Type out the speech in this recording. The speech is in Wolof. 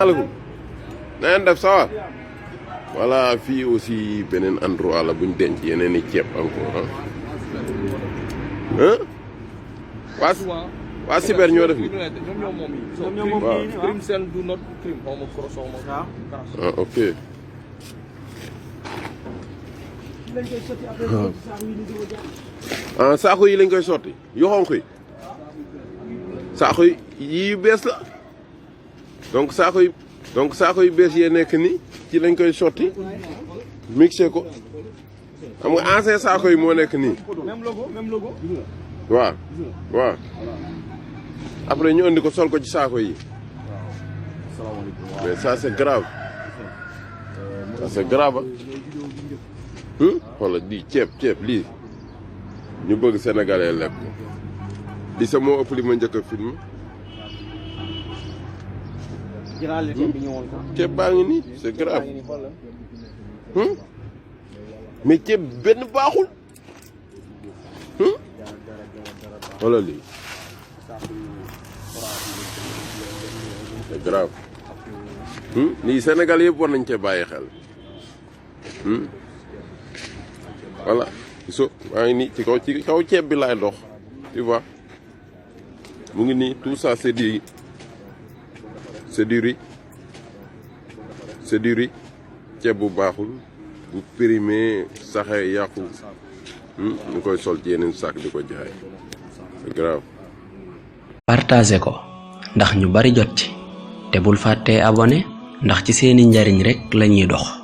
alaikum. Na ngeen def ça va. Voilà fii aussi beneen endroit la buñ denc yeneen i ceeb encore ah. waa Siber ñoo def ni. Ah ok. Ah saako yi lañ koy sotti yu xonq yi saako yi yu bees la donc saako yu bees yee nekk ni ci lañ koy sotti mixé ko xam nga ancien saako yi moo nekk nii waaw waaw après ñu andi ko sol ko ci saako yi mais ça c'est grave xoolal di ceeb lii ñu bëgg sénégalais lekk ko di sa moo ëpp li ma njëkk a film ceeb baa ngi nii c'est grave mais ceeb benn baaxul xoolal lii c'est grave lii Sénégal yëpp war nañ cee bàyyi xel voilà so maa ngi nii ci kaw ceeb bi laay dox tu vois mu ngi nii tout ça c'est du riz ceeb bu baaxul bu périmé saxee yàqu ñu koy sol ci yeneen sac di ko jaay c'est grave. partagé ko ndax ñu bari jot ci te bul fàttee abonné ndax ci seeni njariñ rek lañuy dox.